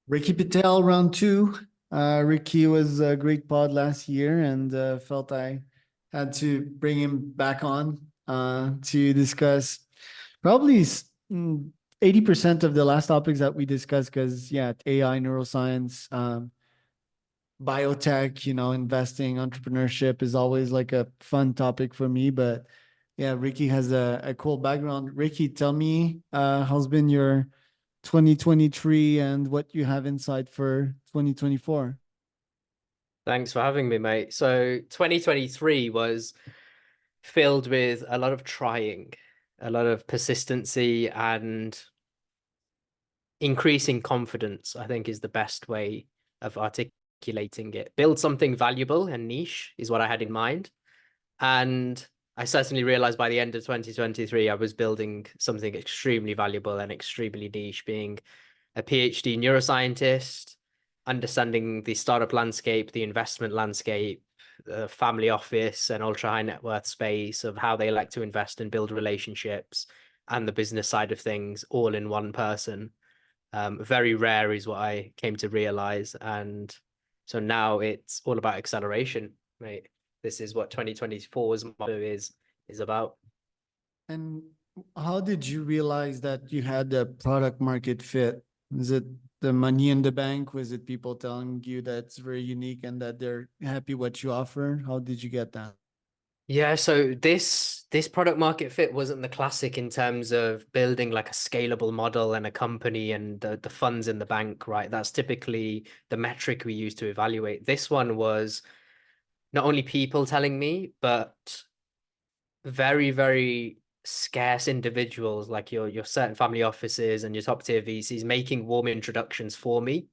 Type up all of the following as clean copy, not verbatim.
Ricky Patel, round two. Ricky was a great pod last year and felt I had to bring him back on to discuss probably 80% of the last topics that we discussed because, yeah, AI, neuroscience, biotech, investing, entrepreneurship is always like a fun topic for me. But yeah, Ricky has a cool background. Ricky, tell me, how's been your 2023 and what you have inside for 2024. Thanks for having me, mate. So 2023 was filled with a lot of trying, a lot of persistency and increasing confidence, I think is the best way of articulating it. Build something valuable and niche is what I had in mind. And I certainly realized by the end of 2023, I was building something extremely valuable and extremely niche, being a PhD neuroscientist, understanding the startup landscape, the investment landscape, the family office and ultra high net worth space of how they like to invest and build relationships and the business side of things all in one person. Very rare is what I came to realize. And so now it's all about acceleration, mate. This is what 2024's motto is about. And how did you realize that you had the product market fit? Is it the money in the bank? Was it people telling you that it's very unique and that they're happy what you offer? How did you get that? Yeah, so this product market fit wasn't the classic in terms of building like a scalable model and a company and the funds in the bank, right? That's typically the metric we use to evaluate. This one was not only people telling me, but very, very scarce individuals like your certain family offices and your top tier VCs making warm introductions for me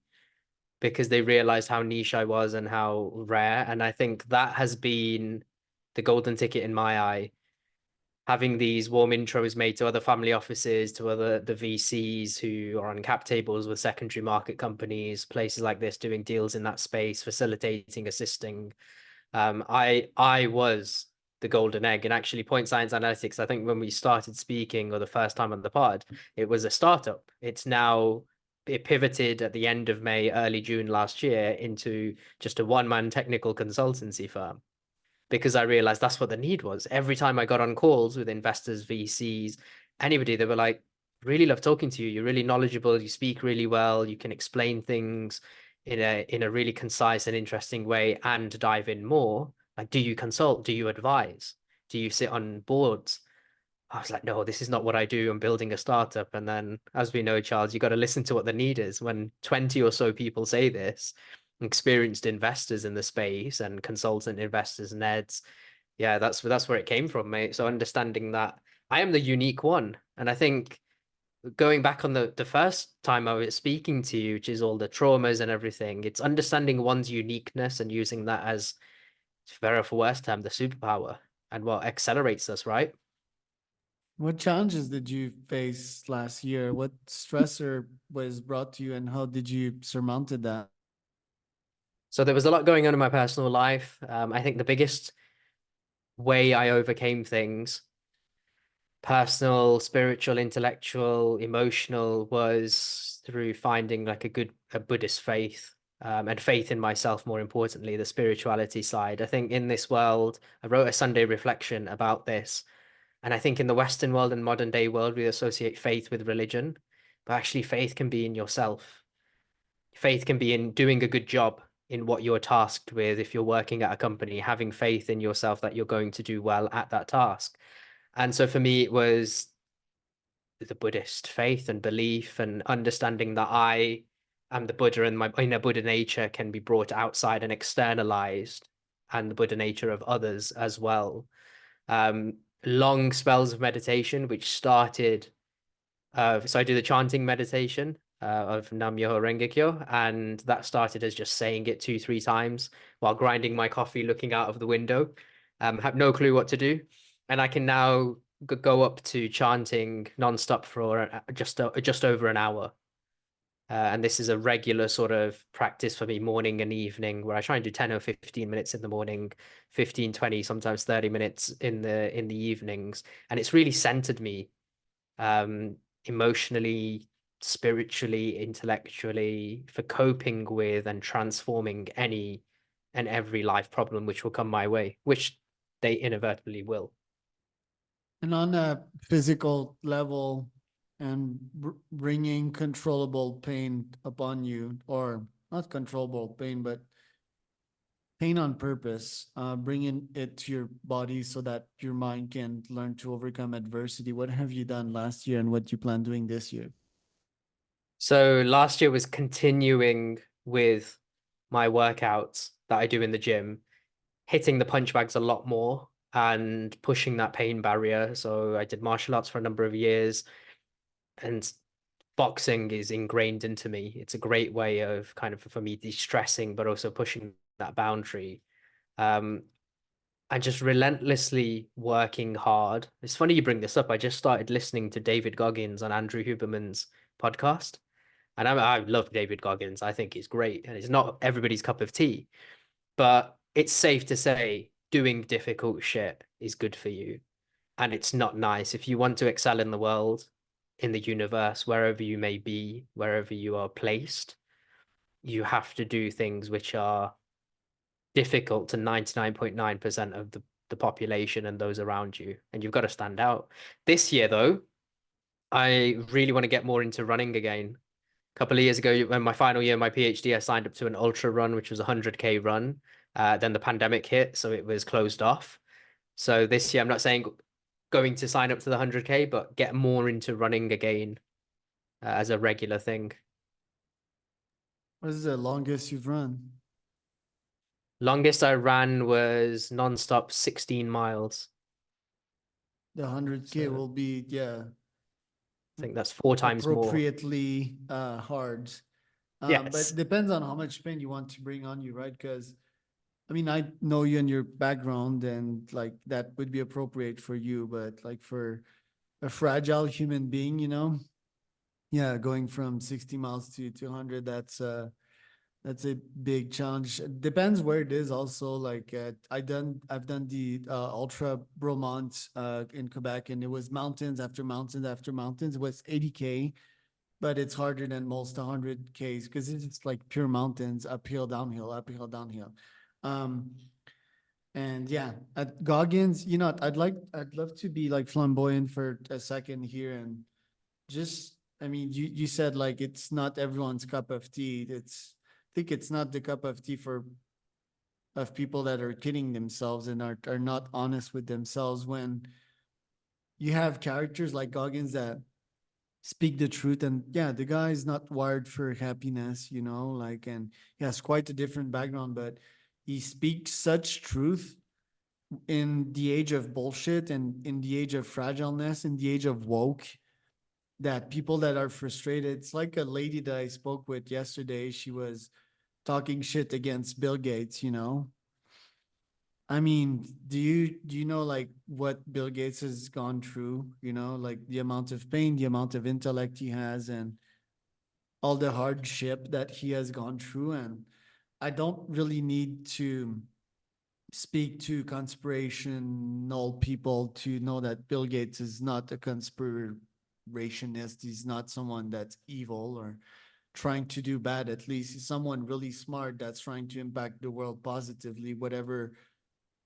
because they realized how niche I was and how rare. And I think that has been the golden ticket in my eye. Having these warm intros made to other family offices, to other the VCs who are on cap tables with secondary market companies, places like this, doing deals in that space, facilitating, assisting. I was the golden egg. And actually, Point Science Analytics, I think when we started speaking or the first time on the pod, it was a startup. It pivoted at the end of May, early June last year into just a one-man technical consultancy firm because I realized that's what the need was. Every time I got on calls with investors, VCs, anybody, they were like, really love talking to you. You're really knowledgeable. You speak really well. You can explain things in a really concise and interesting way and dive in more. Like, do you consult? Do you advise? Do you sit on boards? I was like, no, this is not what I do. I'm building a startup. And then, as we know, Charles, you got to listen to what the need is. When 20 or so people say this, experienced investors in the space and consultant investors, Neds, yeah, that's where it came from, mate. So understanding that I am the unique one. And I think going back on the first time I was speaking to you, which is all the traumas and everything, it's understanding one's uniqueness and using that as, for better or for worse term, the superpower and what accelerates us, right? What challenges did you face last year? What stressor was brought to you and how did you surmounted that? So there was a lot going on in my personal life. I think the biggest way I overcame things, personal, spiritual, intellectual, emotional, was through finding like a Buddhist faith, and faith in myself, more importantly, the spirituality side. I think in this world, I wrote a Sunday reflection about this. And I think in the Western world and modern day world, we associate faith with religion, but actually faith can be in yourself. Faith can be in doing a good job in what you're tasked with. If you're working at a company, having faith in yourself that you're going to do well at that task. And so for me, it was the Buddhist faith and belief and understanding that I am the Buddha and my inner Buddha nature can be brought outside and externalized, and the Buddha nature of others as well. Long spells of meditation, which started, so I do the chanting meditation of Nam Myoho Renge Kyo, and that started as just saying it 2, 3 times while grinding my coffee, looking out of the window. Have no clue what to do, and I can now go up to chanting nonstop for just over an hour. And this is a regular sort of practice for me, morning and evening, where I try and do 10 or 15 minutes in the morning, 15, 20, sometimes 30 minutes in the evenings. And it's really centered me, emotionally, spiritually, intellectually, for coping with and transforming any and every life problem which will come my way, which they inadvertently will. And on a physical level, and bringing controllable pain upon you, or not controllable pain, but pain on purpose, bringing it to your body so that your mind can learn to overcome adversity. What have you done last year and what you plan doing this year? So last year was continuing with my workouts that I do in the gym, hitting the punch bags a lot more and pushing that pain barrier. So I did martial arts for a number of years, and boxing is ingrained into me. It's a great way of kind of for me de-stressing, but also pushing that boundary. Um, and just relentlessly working hard. It's funny you bring this up. I just started listening to David Goggins on Andrew Huberman's podcast. And I love David Goggins. I think he's great. And it's not everybody's cup of tea, but it's safe to say doing difficult shit is good for you. And it's not nice. If you want to excel in the world, in the universe, wherever you may be, wherever you are placed, you have to do things which are difficult to 99.9% of the population and those around you. And you've got to stand out. This year, though, I really want to get more into running again. A couple of years ago, when my final year of my PhD, I signed up to an ultra run, which was a 100K run. Then the pandemic hit, so it was closed off. So this year, I'm not saying going to sign up to the 100K, but get more into running again as a regular thing. What is the longest you've run? Longest I ran was non-stop 16 miles. The 100K So will be, yeah, I think that's 4 times more. appropriately hard. Yes. But depends on how much pain you want to bring on you, right? Because I mean, I know you and your background, and like that would be appropriate for you, but like for a fragile human being, yeah, going from 60 miles to 200, that's a big challenge. Depends where it is also. Like I've done the Ultra Bromont in Quebec, and it was mountains after mountains after mountains. It was 80K, but it's harder than most 100Ks because it's like pure mountains, uphill, downhill, uphill, downhill. Um, and yeah, at Goggins, I'd love to be like flamboyant for a second here and just, I mean, you said like it's not everyone's cup of tea. I think it's not the cup of tea for of people that are kidding themselves and are not honest with themselves when you have characters like Goggins that speak the truth. And yeah, the guy is not wired for happiness, like, and he has quite a different background, but he speaks such truth in the age of bullshit and in the age of fragileness, in the age of woke, that people that are frustrated, it's like a lady that I spoke with yesterday. She was talking shit against Bill Gates. I mean, do you know like what Bill Gates has gone through, like the amount of pain, the amount of intellect he has, and all the hardship that he has gone through. And I don't really need to speak to conspirational people to know that Bill Gates is not a conspirationist. He's not someone that's evil or trying to do bad. At least he's someone really smart that's trying to impact the world positively, whatever.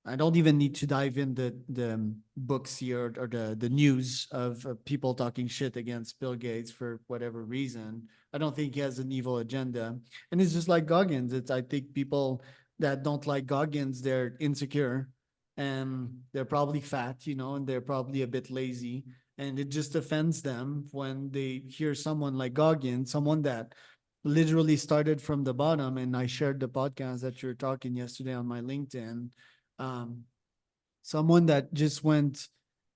I don't even need to dive in the books here or the news of people talking shit against Bill Gates for whatever reason. I don't think he has an evil agenda. And it's just like Goggins. I think people that don't like Goggins, they're insecure and they're probably fat, and they're probably a bit lazy. And it just offends them when they hear someone like Goggins, someone that literally started from the bottom. And I shared the podcast that you're talking yesterday on my LinkedIn. um, Someone that just went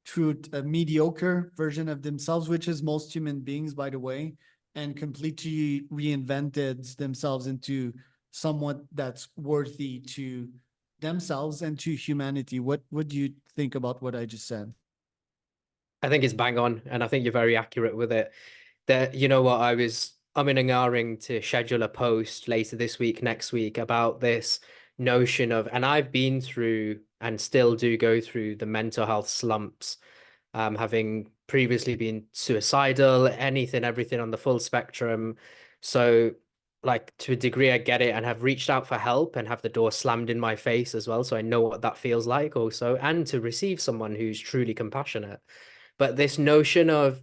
through a mediocre version of themselves, which is most human beings, by the way, and completely reinvented themselves into someone that's worthy to themselves and to humanity. What do you think about what I just said? I think it's bang on, and I think you're very accurate with it. That you know what, I was umming and ahhing to schedule a post later this week, next week about this notion of, and I've been through and still do go through the mental health slumps, having previously been suicidal, anything, everything on the full spectrum. So, like, to a degree, I get it, and have reached out for help and have the door slammed in my face as well. So I know what that feels like also, and to receive someone who's truly compassionate. But this notion of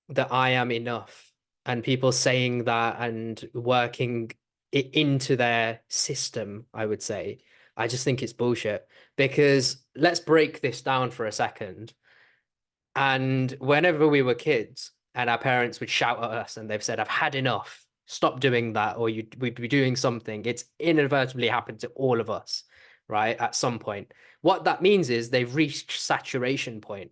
that I am enough, and people saying that and working it into their system, I would say, I just think it's bullshit. Because let's break this down for a second. And whenever we were kids and our parents would shout at us and they've said, I've had enough, stop doing that, or we'd be doing something, it's inadvertently happened to all of us, right? At some point. What that means is they've reached saturation point.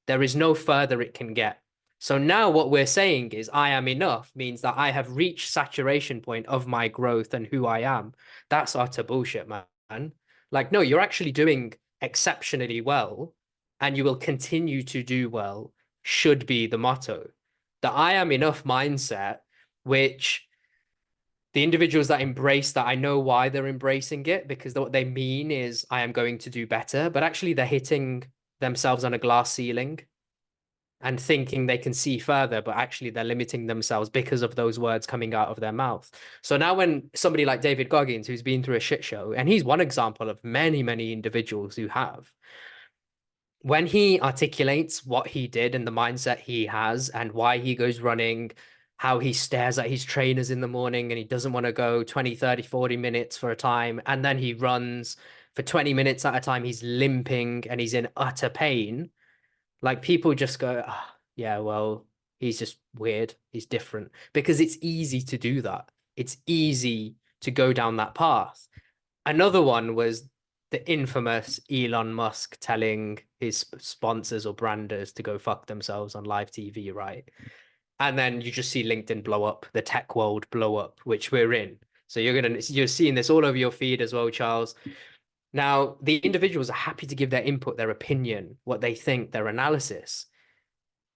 There is no further it can get. So now what we're saying is I am enough means that I have reached saturation point of my growth and who I am. That's utter bullshit, man. Like, no, you're actually doing exceptionally well and you will continue to do well, should be the motto. The I am enough mindset, which the individuals that embrace that, I know why they're embracing it, because what they mean is I am going to do better, but actually they're hitting themselves on a glass ceiling and thinking they can see further, but actually they're limiting themselves because of those words coming out of their mouth. So now when somebody like David Goggins, who's been through a shit show, and he's one example of many, many individuals who have, when he articulates what he did and the mindset he has and why he goes running, how he stares at his trainers in the morning and he doesn't want to go 20, 30, 40 minutes for a time, and then he runs for 20 minutes at a time, he's limping and he's in utter pain. Like, people just go, oh, yeah, well, he's just weird. He's different, because it's easy to do that. It's easy to go down that path. Another one was the infamous Elon Musk telling his sponsors or branders to go fuck themselves on live TV, right? And then you just see LinkedIn blow up, the tech world blow up, which we're in. So you're seeing this all over your feed as well, Charles. Now, the individuals are happy to give their input, their opinion, what they think, their analysis,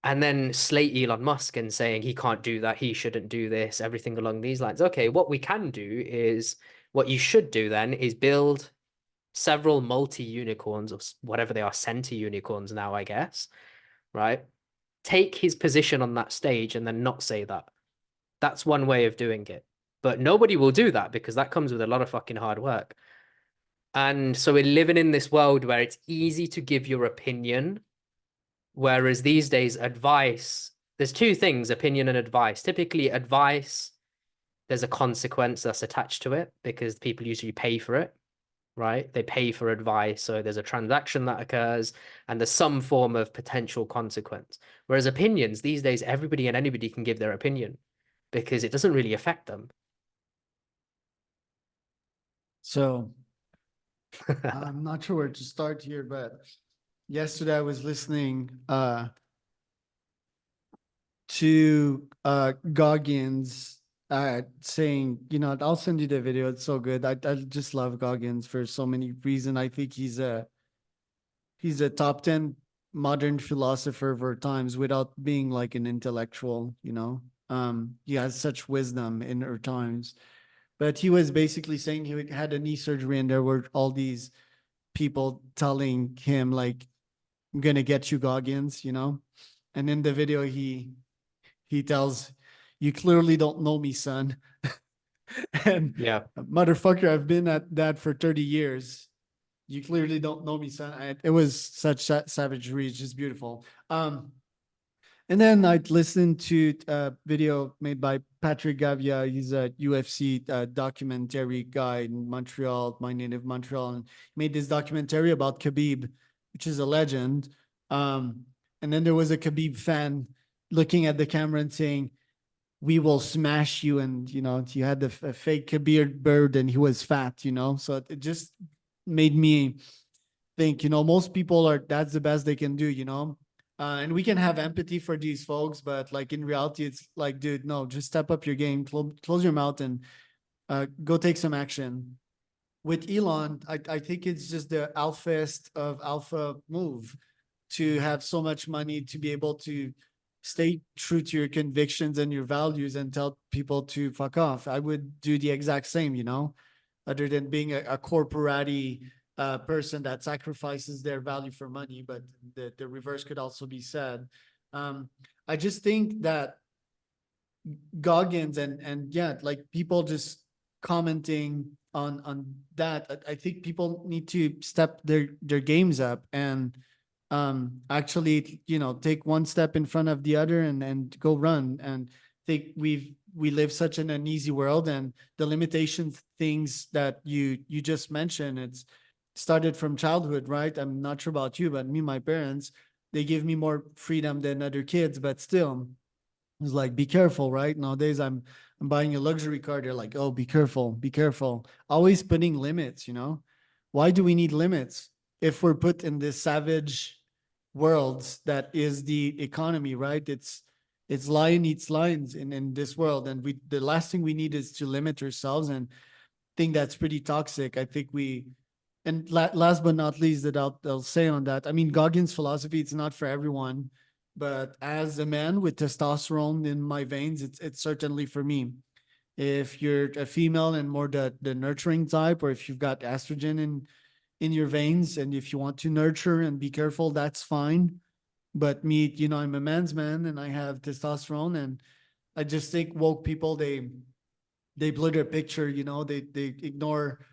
and then slate Elon Musk and saying he can't do that, he shouldn't do this, everything along these lines. Okay, what we can do is, what you should do then is build several multi-unicorns, or whatever they are, center unicorns now, I guess, right? Take his position on that stage and then not say that. That's one way of doing it. But nobody will do that because that comes with a lot of fucking hard work. And so we're living in this world where it's easy to give your opinion, whereas these days, advice, there's two things, opinion and advice. Typically, advice, there's a consequence that's attached to it because people usually pay for it, right? They pay for advice. So there's a transaction that occurs and there's some form of potential consequence. Whereas opinions, these days, everybody and anybody can give their opinion because it doesn't really affect them. So I'm not sure where to start here, but yesterday I was listening to Goggins saying, I'll send you the video. It's so good. I just love Goggins for so many reasons. I think he's a top 10 modern philosopher of our times without being like an intellectual. He has such wisdom in our times. But he was basically saying he had a knee surgery and there were all these people telling him like, I'm gonna get you, Goggins. And in the video he tells, you clearly don't know me, son. And Yeah. motherfucker, I've been at that for 30 years. You clearly don't know me, son. It was such savagery. It's just beautiful. And then I listened to a video made by Patrick Gavia. He's a UFC documentary guy in Montreal, my native Montreal, and made this documentary about Khabib, which is a legend. And then there was a Khabib fan looking at the camera and saying, "We will smash you." And you had the fake Khabib bird, and he was fat. So it just made me think, most people that's the best they can do. And we can have empathy for these folks, but like in reality, it's like, dude, no, just step up your game, close your mouth, and go take some action. With Elon, I think it's just the alphast of alpha move to have so much money to be able to stay true to your convictions and your values and tell people to fuck off. I would do the exact same, other than being a corporate person that sacrifices their value for money. But the reverse could also be said. I just think that Goggins and yeah, like people just commenting on that. I think people need to step their games up and actually, you know, take one step in front of the other and go run. And think we live such in an easy world, and the limitations things that you just mentioned, it's started from childhood, right? I'm not sure about you, but me, my parents, they give me more freedom than other kids, but still it's like, be careful, right? Nowadays, I'm buying a luxury car. They're like, oh, be careful, be careful. Always putting limits, you know? Why do we need limits if we're put in this savage world that is the economy, right? It's lion eats lions in this world. And we the last thing we need is to limit ourselves, and think that's pretty toxic. I think we and last but not least that I'll say on that, I mean, Goggins' philosophy, it's not for everyone, but as a man with testosterone in my veins, it's certainly for me. If you're a female and more the nurturing type, or if you've got estrogen in your veins, and if you want to nurture and be careful, that's fine. But me, you know, I'm a man's man and I have testosterone, and I just think woke people, they blur their picture, you know, they ignore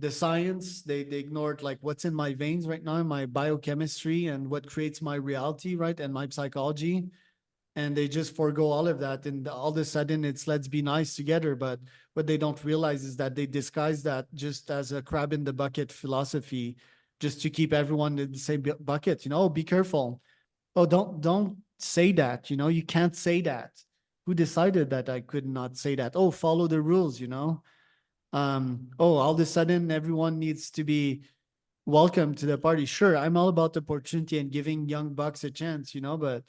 the science, they ignored like what's in my veins right now, my biochemistry, and what creates my reality, right, and my psychology. And they just forego all of that, and all of a sudden it's let's be nice together. But what they don't realize is that they disguise that just as a crab in the bucket philosophy, just to keep everyone in the same bucket, you know. Oh, be careful. Oh, don't say that, you know, you can't say that. Who decided that I could not say that? Oh, follow the rules, you know. Oh, all of a sudden everyone needs to be welcome to the party. Sure, I'm all about the opportunity and giving young bucks a chance, you know, but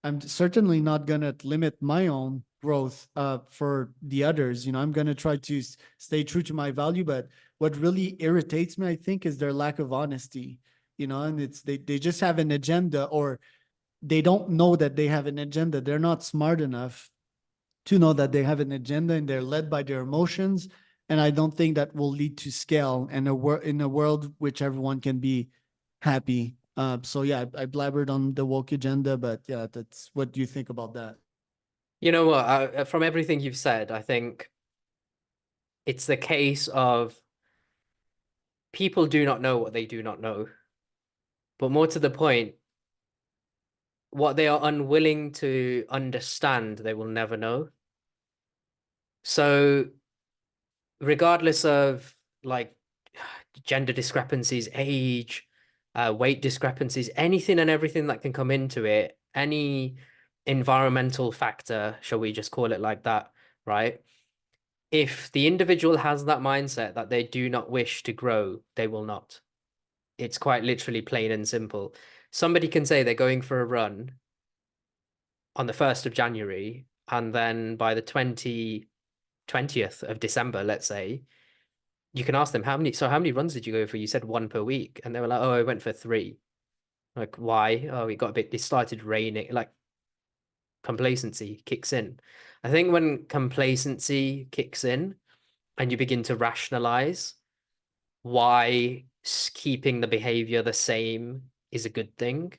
I'm certainly not gonna limit my own growth for the others. You know, I'm gonna try to stay true to my value. But what really irritates me, I think, is their lack of honesty. You know, and it's they just have an agenda, or they don't know that they have an agenda. They're not smart enough to know that they have an agenda, and they're led by their emotions. And I don't think that will lead to scale and in a world which everyone can be happy. So yeah, I blabbered on the woke agenda, but yeah, that's what do you think about that? You know what? From everything you've said, I think it's the case of people do not know what they do not know. But more to the point, what they are unwilling to understand, they will never know. So, regardless of like gender discrepancies, age, weight discrepancies, anything and everything that can come into it, any environmental factor, shall we just call it like that, right? If the individual has that mindset that they do not wish to grow, they will not. It's quite literally plain and simple. Somebody can say they're going for a run on the 1st of January, and then by the 20th of December, let's say, you can ask them how many runs did you go for? You said one per week. And they were like, oh, I went for three. Like, why? Oh, it started raining. Like, complacency kicks in. I think when complacency kicks in and you begin to rationalize why keeping the behavior the same is a good thing,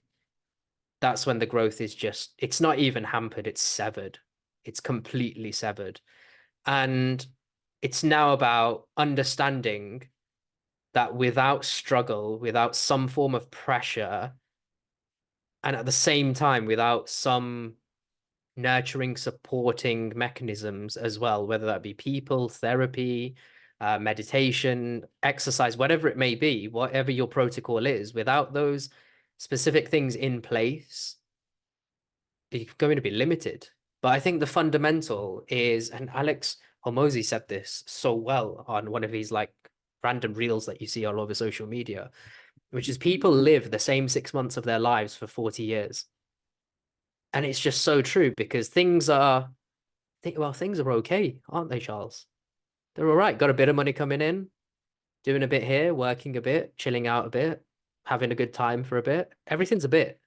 that's when the growth is just, it's not even hampered, it's severed. It's completely severed. And it's now about understanding that without struggle, without some form of pressure, and at the same time, without some nurturing, supporting mechanisms as well, whether that be people, therapy, meditation, exercise, whatever it may be, whatever your protocol is, without those specific things in place, you're going to be limited. But I think the fundamental is, and Alex Hormozy said this so well on one of his like random reels that you see all over social media, which is people live the same 6 months of their lives for 40 years. And it's just so true because things are okay, aren't they, Charles? They're all right. Got a bit of money coming in, doing a bit here, working a bit, chilling out a bit, having a good time for a bit. Everything's a bit.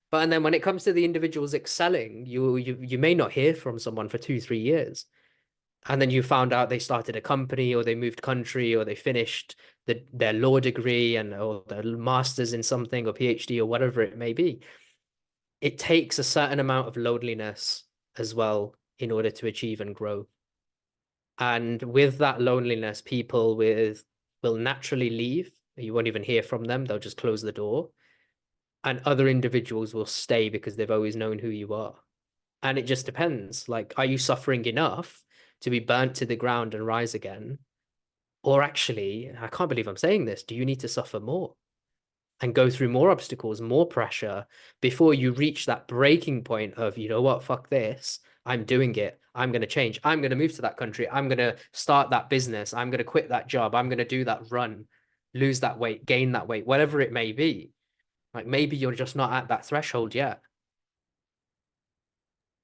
But and then when it comes to the individuals excelling, you may not hear from someone for 2, 3 years. And then you found out they started a company or they moved country or they finished their law degree and or their master's in something or PhD or whatever it may be. it takes a certain amount of loneliness as well in order to achieve and grow. And with that loneliness, people with will naturally leave. You won't even hear from them. They'll just close the door. And other individuals will stay because they've always known who you are. And it just depends. Like, are you suffering enough to be burnt to the ground and rise again? Or actually, I can't believe I'm saying this, do you need to suffer more and go through more obstacles, more pressure before you reach that breaking point of, you know what, fuck this. I'm doing it. I'm going to change. I'm going to move to that country. I'm going to start that business. I'm going to quit that job. I'm going to do that run, lose that weight, gain that weight, whatever it may be. Like maybe you're just not at that threshold yet.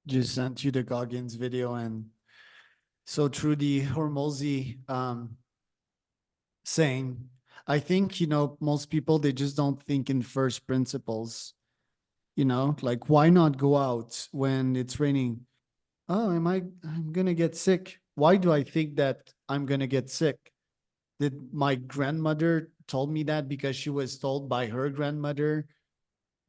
Just sent you the Goggins video, and so through the Hormozy saying, I think, most people, they just don't think in first principles, like why not go out when it's raining? Oh, I'm gonna get sick. Why do I think that I'm gonna get sick? Did my grandmother told me that because she was told by her grandmother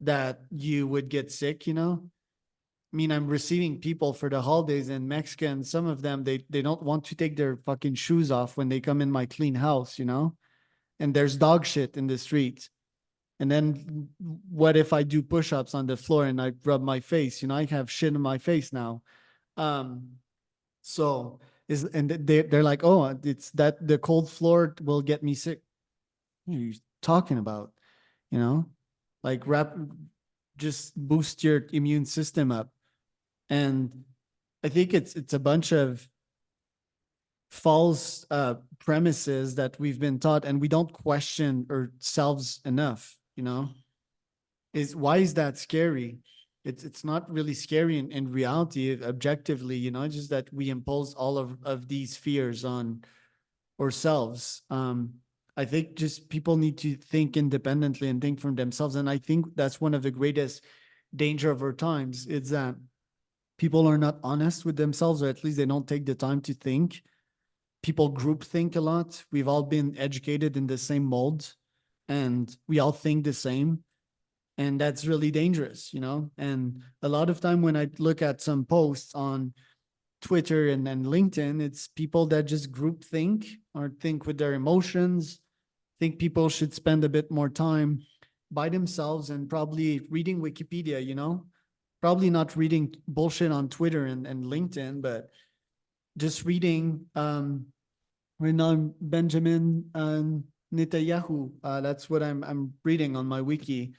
that you would get sick, I mean, I'm receiving people for the holidays in Mexico, and some of them, they don't want to take their fucking shoes off when they come in my clean house, and there's dog shit in the street. And then what if I do push-ups on the floor and I rub my face? I have shit in my face now. Um, so they're like, oh, it's that the cold floor will get me sick. What are you talking about? You know, like just boost your immune system up. And I think it's a bunch of false premises that we've been taught, and we don't question ourselves enough. Is why is that scary? It's not really scary in reality, objectively. Just that we impose all of these fears on ourselves. I think just people need to think independently and think from themselves, and I think that's one of the greatest danger of our times. Is that people are not honest with themselves, or at least they don't take the time to think. People group think a lot. We've all been educated in the same mold, and we all think the same. And that's really dangerous. And a lot of time when I look at some posts on Twitter and LinkedIn, it's people that just group think or think with their emotions, think people should spend a bit more time by themselves and probably reading Wikipedia, probably not reading bullshit on Twitter and LinkedIn, but just reading Renan Benjamin Netanyahu. That's what I'm reading on my wiki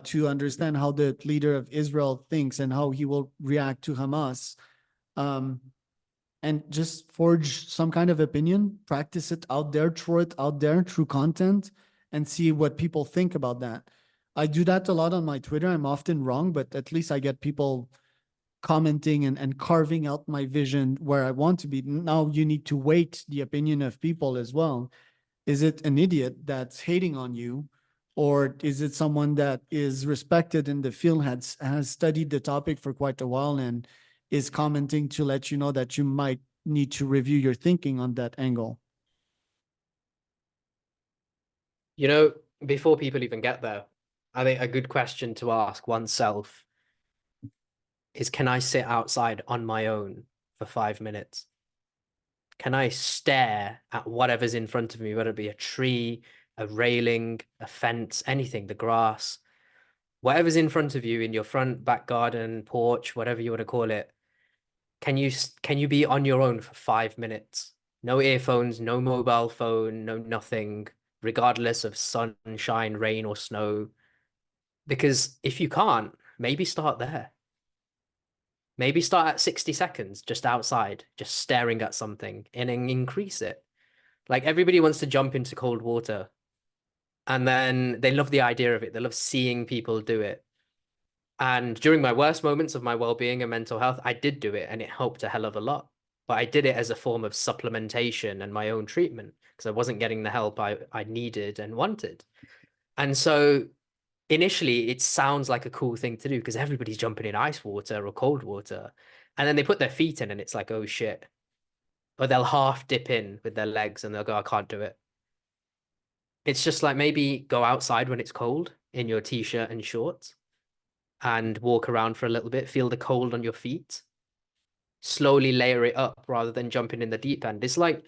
to understand how the leader of Israel thinks and how he will react to Hamas. Um, and just forge some kind of opinion, practice it out there, throw it out there through content, and see what people think about that. I do that a lot on my Twitter. I'm often wrong, but at least I get people commenting and carving out my vision where I want to be. Now you need to weight the opinion of people as well. Is it an idiot that's hating on you? Or is it someone that is respected in the field, has studied the topic for quite a while and is commenting to let you know that you might need to review your thinking on that angle? You know, before people even get there, I think a good question to ask oneself is, can I sit outside on my own for 5 minutes? Can I stare at whatever's in front of me, whether it be a tree, a railing, a fence, anything, the grass, whatever's in front of you in your front, back garden, porch, whatever you want to call it? Can you be on your own for 5 minutes? No earphones, no mobile phone, no nothing, regardless of sunshine, rain, or snow. Because if you can't, maybe start there. Maybe start at 60 seconds just outside, just staring at something, and then increase it. Like everybody wants to jump into cold water, and then they love the idea of it. They love seeing people do it. And during my worst moments of my well-being and mental health, I did do it, and it helped a hell of a lot. But I did it as a form of supplementation and my own treatment because I wasn't getting the help I needed and wanted. And so initially, it sounds like a cool thing to do because everybody's jumping in ice water or cold water. And then they put their feet in, and it's like, oh shit. Or they'll half dip in with their legs and they'll go, I can't do it. It's just like maybe go outside when it's cold in your t-shirt and shorts and walk around for a little bit, feel the cold on your feet, slowly layer it up rather than jumping in the deep end. It's like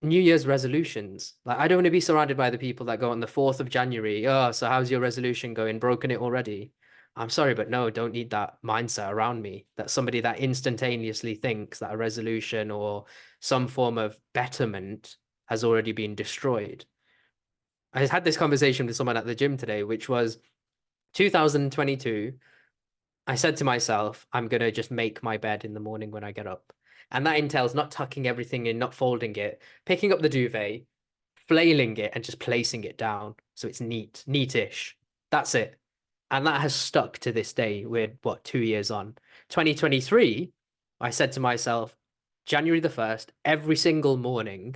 New Year's resolutions. Like, I don't want to be surrounded by the people that go on the 4th of January. Oh, so how's your resolution going? Broken it already? I'm sorry, but no, don't need that mindset around me. That somebody that instantaneously thinks that a resolution or some form of betterment has already been destroyed. I had this conversation with someone at the gym today, which was 2022. I said to myself, I'm going to just make my bed in the morning when I get up. And that entails not tucking everything in, not folding it, picking up the duvet, flailing it, and just placing it down so it's neatish. That's it. And that has stuck to this day. We're what, 2 years on? 2023, I said to myself, January the 1st, every single morning,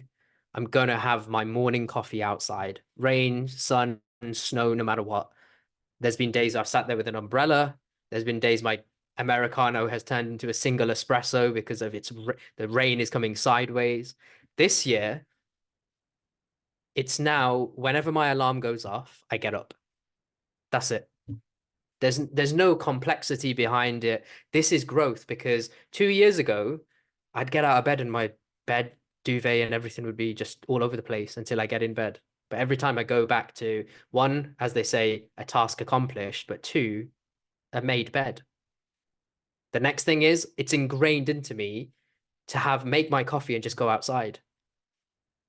I'm going to have my morning coffee outside, rain, sun, snow, no matter what. There's been days I've sat there with an umbrella. There's been days my Americano has turned into a single espresso because of the rain is coming sideways. This year, it's now whenever my alarm goes off, I get up. That's it. There's no complexity behind it. This is growth because 2 years ago, I'd get out of bed and my bed, duvet, and everything would be just all over the place until I get in bed. But every time I go back to one, as they say, a task accomplished, but two, a made bed. The next thing is it's ingrained into me to make my coffee and just go outside.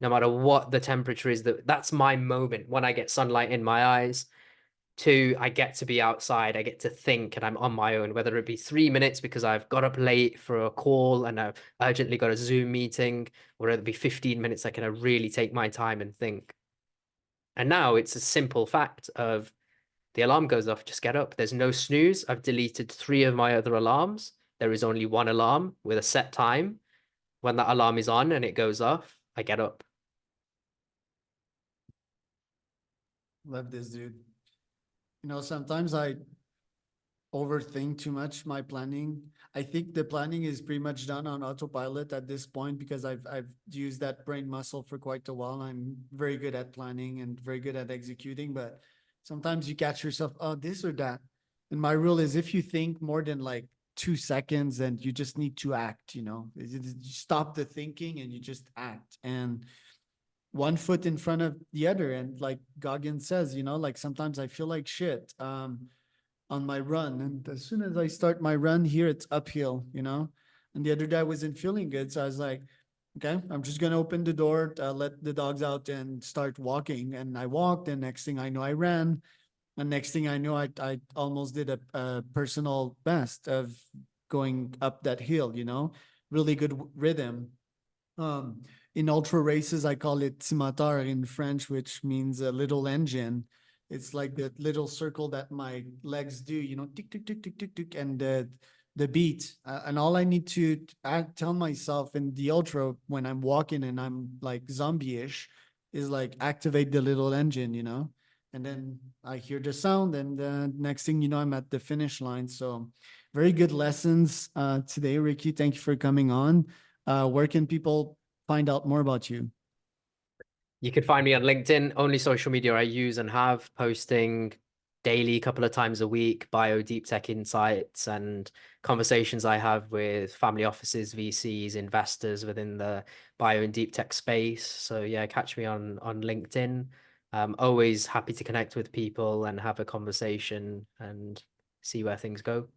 No matter what the temperature is, that's my moment when I get sunlight in my eyes. Two, I get to be outside. I get to think and I'm on my own, whether it be 3 minutes because I've got up late for a call and I've urgently got a Zoom meeting, or it'll be 15 minutes. I can really take my time and think. And now it's a simple fact of the alarm goes off, just get up. There's no snooze. I've deleted 3 of my other alarms. There is only one alarm with a set time. When that alarm is on and it goes off, I get up. Love this, dude. Sometimes I overthink too much my planning. I think the planning is pretty much done on autopilot at this point because I've used that brain muscle for quite a while. I'm very good at planning and very good at executing, but sometimes you catch yourself, oh, this or that. And my rule is if you think more than like 2 seconds, then you just need to act, you stop the thinking and you just act. And one foot in front of the other. And like Goggins says, like sometimes I feel like shit. On my run. And as soon as I start my run here, it's uphill. And the other day I wasn't feeling good. So I was like, okay, I'm just going to open the door, let the dogs out and start walking. And I walked. And next thing I know, I ran. And next thing I know, I almost did a personal best of going up that hill. Really good rhythm. In ultra races, I call it cimatar in French, which means a little engine. It's like the little circle that my legs do, tick, tick, tick, tick, tick, tick, and the beat. And all I need to tell myself in the ultra when I'm walking and I'm like zombie-ish is like activate the little engine. And then I hear the sound, and next thing you know, I'm at the finish line. So very good lessons today, Ricky. Thank you for coming on. Where can people find out more about you? You can find me on LinkedIn, only social media I use and have, posting daily, a couple of times a week, bio deep tech insights and conversations I have with family offices, VCs, investors within the bio and deep tech space. So yeah, catch me on LinkedIn. Always happy to connect with people and have a conversation and see where things go.